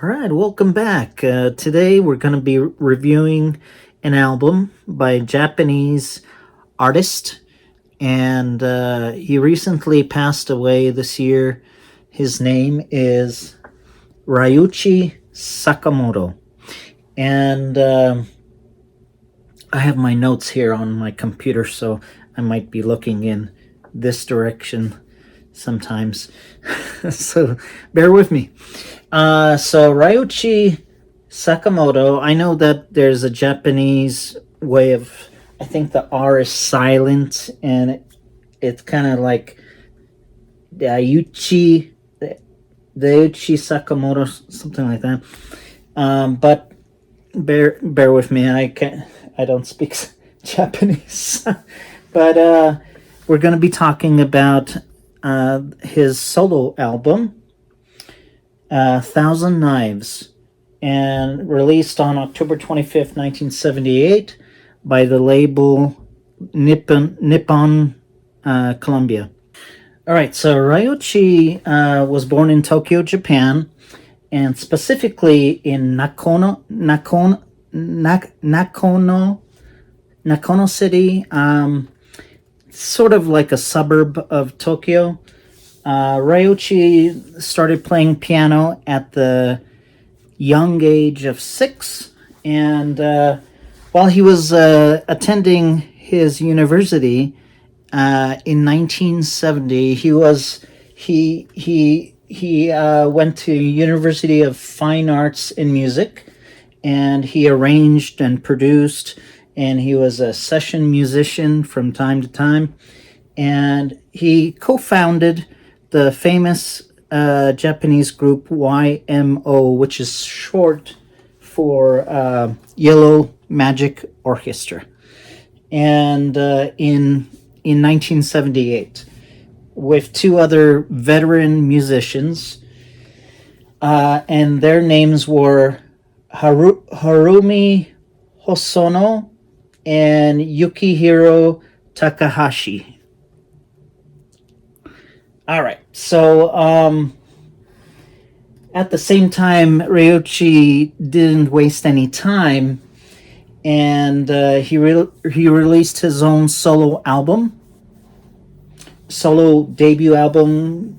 All right, welcome back. Today we're going to be reviewing an album by a Japanese artist, and he recently passed away this year. His name is Ryuichi Sakamoto, and I have my notes here on my computer, so I might be looking in this direction sometimes. So bear with me. So Ryuichi Sakamoto, I know that there's a Japanese way of, I think the R is silent, and it's kind of like Ryuichi, Ryuichi Sakamoto, something like that. But bear with me. I don't speak Japanese, but we're going to be talking about his solo album, Thousand Knives, and released on October 25th, 1978 by the label Nippon Columbia. All right, so Ryuichi was born in Tokyo, Japan, and specifically in Nakono City, sort of like a suburb of Tokyo. Ryuichi started playing piano at the young age of 6, and while he was attending his university in 1970, he went to University of Fine Arts in Music, and he arranged and produced, and he was a session musician from time to time, and he co-founded the famous Japanese group YMO, which is short for Yellow Magic Orchestra, and in 1978, with 2 other veteran musicians, and their names were Harumi Hosono and Yukihiro Takahashi. All right, so at the same time, Ryuichi didn't waste any time, and he released his own solo debut album,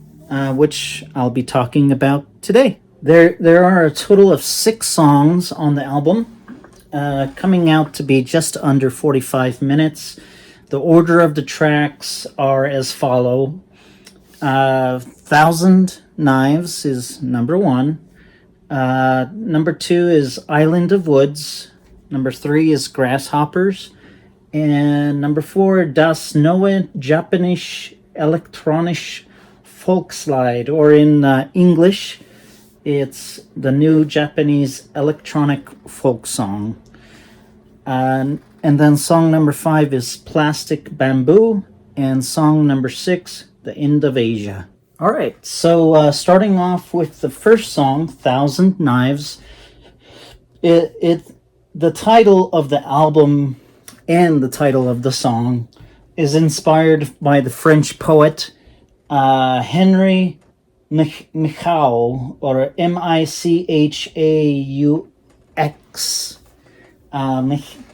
which I'll be talking about today. There are a total of 6 songs on the album, coming out to be just under 45 minutes. The order of the tracks are as follow. Thousand Knives is number 1. Number 2 is Island of Woods. Number 3 is Grasshoppers. And number 4, Das Neue Japanische Elektronische Volkslied, or in English, it's the new Japanese electronic folk song. And then song number 5 is Plastic Bamboo, and song number 6, The End of Asia. All right, so starting off with the first song, Thousand Knives, the title of the album and the title of the song is inspired by the French poet Henry Michaux, or Michaux,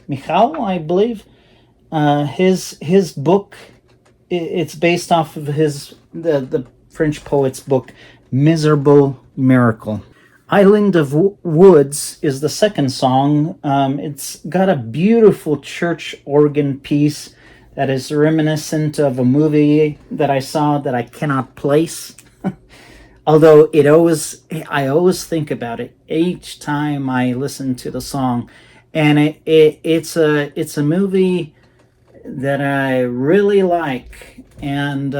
Michaux, I believe. His book, it's based off of the French poet's book, Miserable Miracle. Island of Woods is the second song. It's got a beautiful church organ piece that is reminiscent of a movie that I saw that I cannot place. Although I always think about it each time I listen to the song, and it's a movie that I really like, and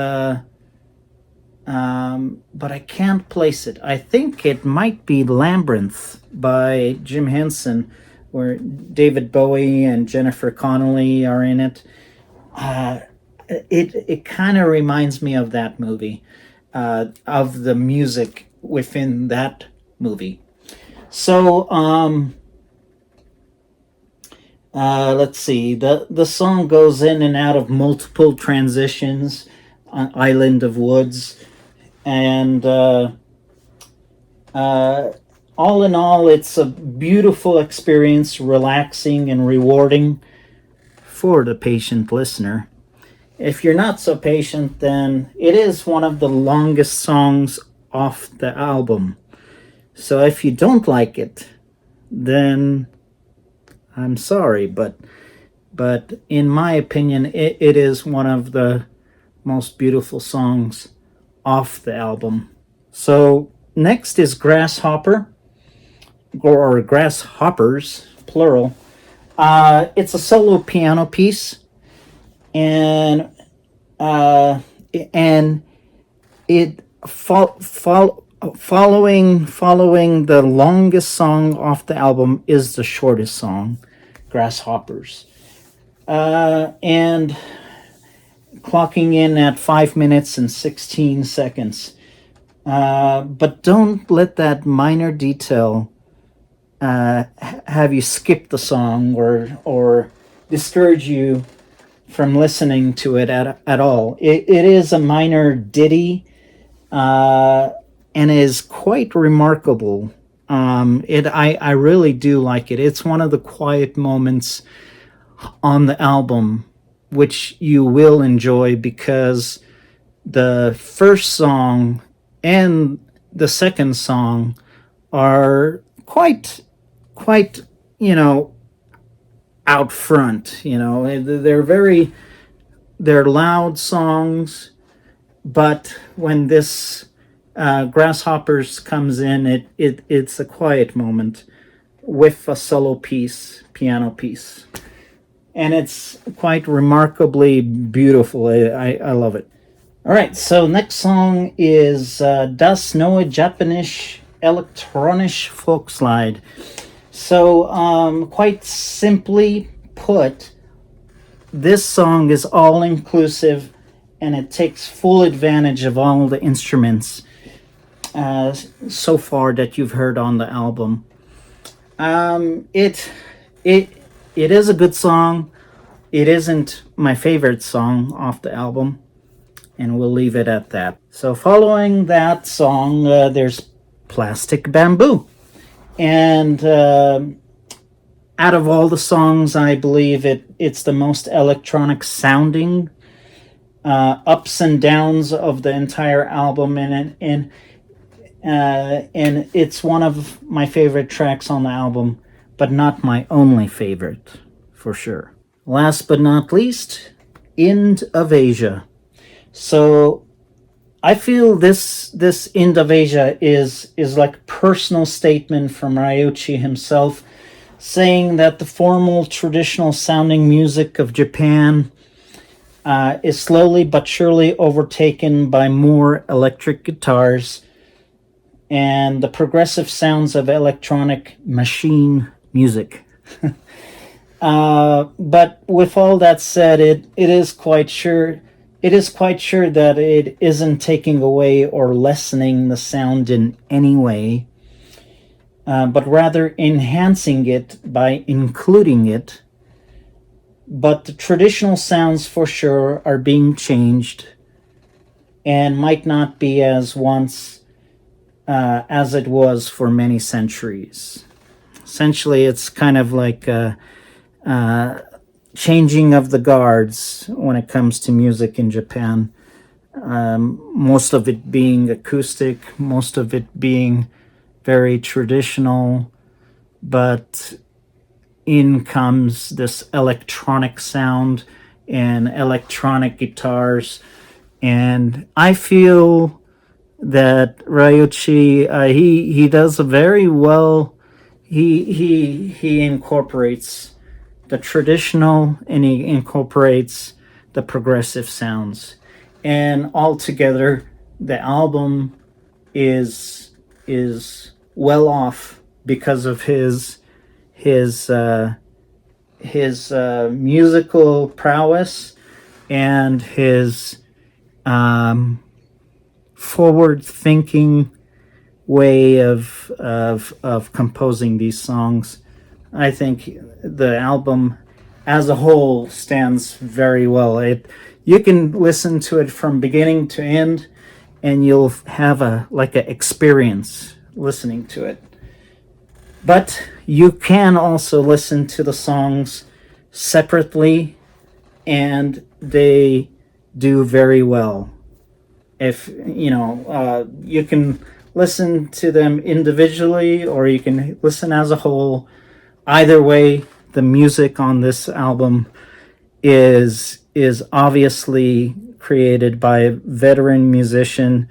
but I can't place it. I think it might be Labyrinth by Jim Henson, where David Bowie and Jennifer Connelly are in it. It kind of reminds me of that movie, of the music within that movie. So let's see. The song goes in and out of multiple transitions on Island of Woods, and all in all, it's a beautiful experience, relaxing and rewarding for the patient listener. If you're not so patient, then it is one of the longest songs off the album. So if you don't like it, then I'm sorry, but in my opinion, it is one of the most beautiful songs off the album. So next is Grasshopper, or Grasshoppers, plural. It's a solo piano piece, and and it following the longest song off the album is the shortest song, Grasshoppers, and clocking in at 5 minutes and 16 seconds. But don't let that minor detail have you skip the song or discourage you from listening to it at all. It is a minor ditty, and is quite remarkable. I really do like it. It's one of the quiet moments on the album, which you will enjoy, because the first song and the second song are quite, out front. They're loud songs, but when this Grasshoppers comes in, it's a quiet moment with a solo piano piece, and it's quite remarkably beautiful. I love it. All right, so next song is Das neue Japanische Elektronische Volkslied. So, quite simply put, this song is all inclusive, and it takes full advantage of all the instruments so far that you've heard on the album. It is a good song. It isn't my favorite song off the album, and we'll leave it at that. So following that song, there's Plastic Bamboo. And out of all the songs, I believe it's the most electronic sounding, ups and downs of the entire album, and it's one of my favorite tracks on the album, but not my only favorite, for sure. Last but not least, End of Asia. So I feel this End of Asia is like a personal statement from Ryuichi himself, saying that the formal traditional sounding music of Japan is slowly but surely overtaken by more electric guitars and the progressive sounds of electronic machine music. But with all that said, it is quite sure that it isn't taking away or lessening the sound in any way, but rather enhancing it by including it. But the traditional sounds for sure are being changed and might not be as once as it was for many centuries. Essentially, it's kind of like changing of the guards when it comes to music in Japan. Most of it being acoustic, most of it being very traditional, but in comes this electronic sound and electronic guitars. And I feel that Ryuichi, he does a very well. He incorporates the traditional, and he incorporates the progressive sounds, and altogether the album is well off because of his musical prowess and his forward thinking way of composing these songs. I think the album as a whole stands very well. You can listen to it from beginning to end, and you'll have an experience listening to it. But you can also listen to the songs separately, and they do very well. If you can listen to them individually, or you can listen as a whole. Either way, the music on this album is obviously created by a veteran musician,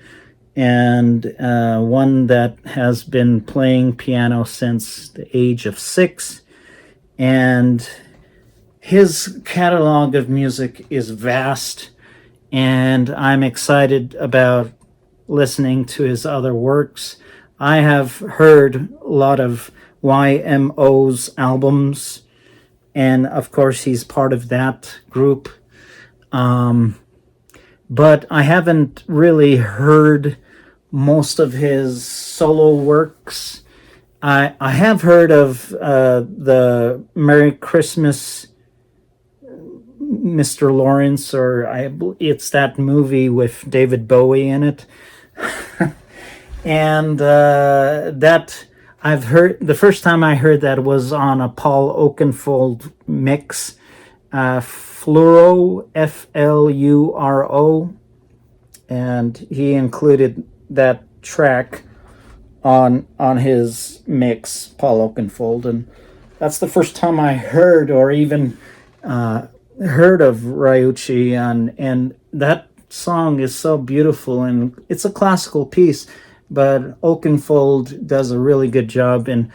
and one that has been playing piano since the age of 6. And his catalog of music is vast, and I'm excited about listening to his other works. I have heard a lot of YMO's albums, and of course, he's part of that group. But I haven't really heard most of his solo works. I have heard of the Merry Christmas, Mr. Lawrence, or it's that movie with David Bowie in it. And that I've heard, the first time I heard that was on a Paul Oakenfold mix, Fluoro, Fluro, and he included that track on his mix, Paul Oakenfold, and that's the first time I heard, or even heard of Ryuichi, and that song is so beautiful, and it's a classical piece, but Oakenfold does a really good job in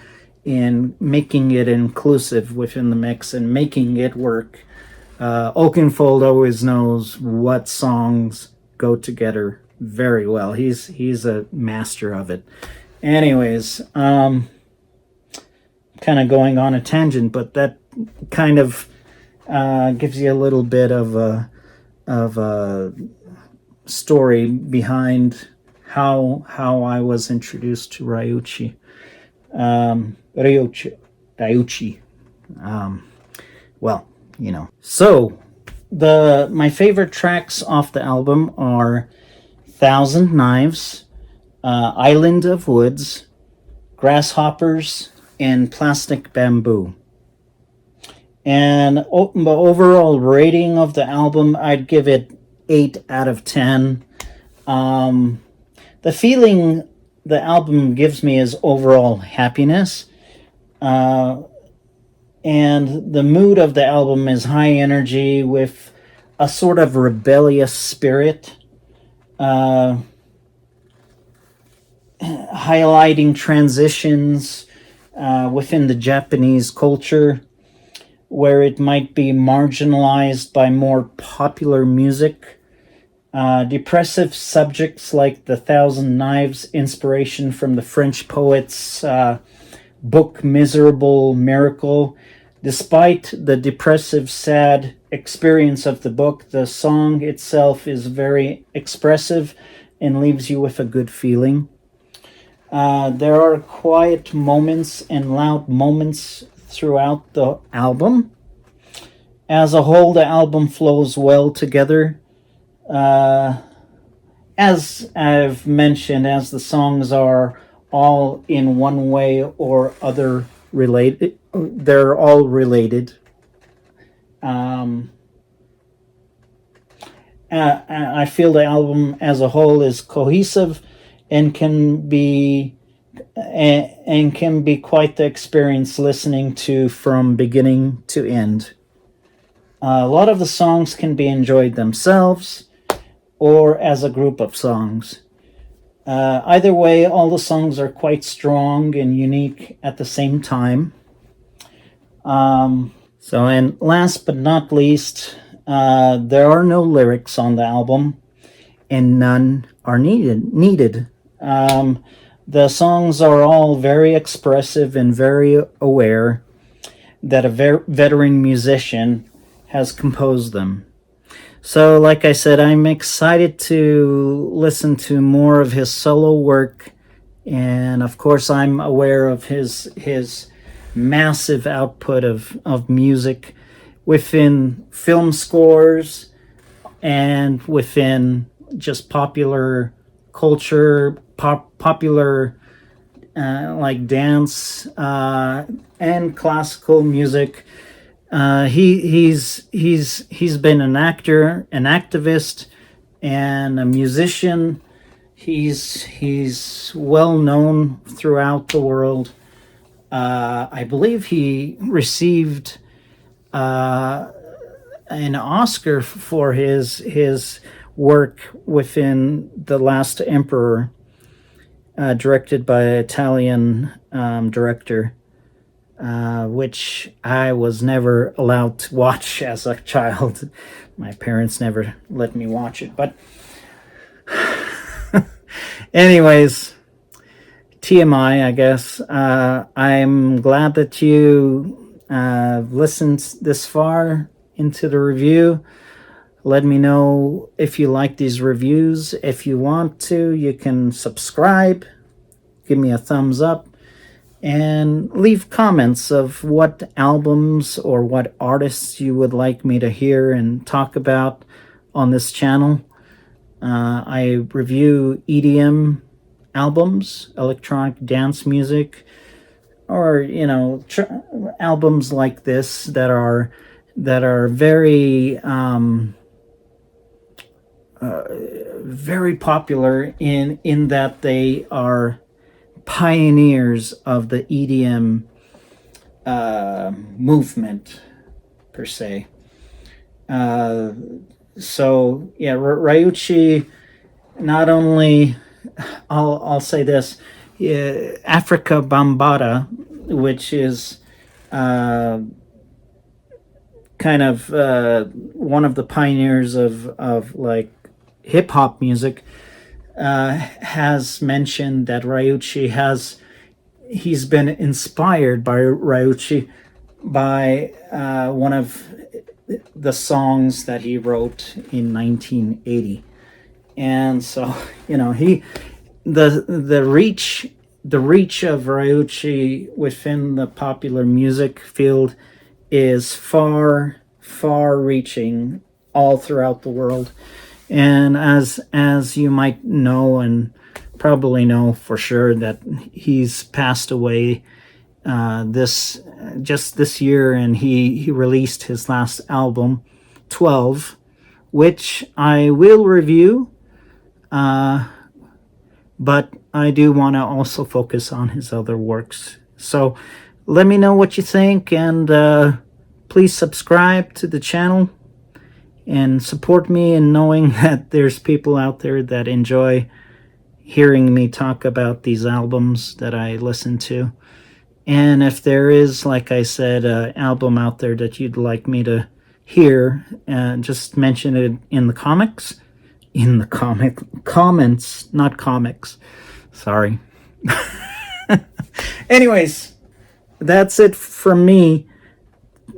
making it inclusive within the mix and making it work. Oakenfold always knows what songs go together very well. He's a master of it. Anyways, kind of going on a tangent, but that kind of gives you a little bit of a story behind how I was introduced to Ryuichi. Ryuichi. Well, So my favorite tracks off the album are Thousand Knives, Island of Woods, Grasshoppers, and Plastic Bamboo. And the overall rating of the album, I'd give it 8 out of 10. The feeling the album gives me is overall happiness. And the mood of the album is high energy with a sort of rebellious spirit, highlighting transitions within the Japanese culture, where it might be marginalized by more popular music. Depressive subjects like the Thousand Knives, inspiration from the French poet's book Miserable Miracle. Despite the depressive, sad experience of the book, the song itself is very expressive and leaves you with a good feeling. There are quiet moments and loud moments throughout the album. As a whole, the album flows well together. As I've mentioned, as the songs are all in one way or other related, they're all related. I feel the album as a whole is cohesive and can be quite the experience listening to from beginning to end. A lot of the songs can be enjoyed themselves or as a group of songs. Either way, all the songs are quite strong and unique at the same time. And last but not least, there are no lyrics on the album, and none are needed. The songs are all very expressive and very aware that a veteran musician has composed them. So, like I said, I'm excited to listen to more of his solo work, and of course, I'm aware of his massive output of music within film scores and within just popular culture, popular like dance and classical music. He's been an actor, an activist, and a musician. He's well known throughout the world. I believe he received an Oscar for his work within The Last Emperor, directed by an Italian director, which I was never allowed to watch as a child. My parents never let me watch it. But anyways, TMI, I guess. I'm glad that you listened this far into the review. Let me know if you like these reviews. If you want to, you can subscribe, give me a thumbs up, and leave comments of what albums or what artists you would like me to hear and talk about on this channel. I review EDM albums, electronic dance music, or albums like this that are very very popular in that they are pioneers of the EDM movement per se. So yeah, Ryuichi, not only, I'll say this, Africa Bambata, which is kind of one of the pioneers of like hip hop music, has mentioned that he's been inspired by Ryuichi by one of the songs that he wrote in 1980. And so, the reach of Ryuichi within the popular music field is far reaching all throughout the world. And as you might know, and probably know for sure, that he's passed away this year, and he released his last album, 12, which I will review, but I do want to also focus on his other works. So let me know what you think, and please subscribe to the channel and support me in knowing that there's people out there that enjoy hearing me talk about these albums that I listen to. And if there is, like I said, an album out there that you'd like me to hear, just mention it in the comments, not comics. Sorry. Anyways, that's it from me.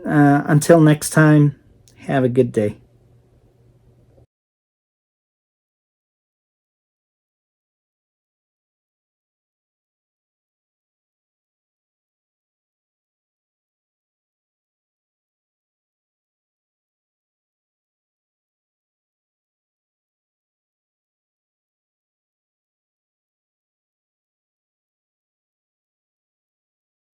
Until next time, have a good day.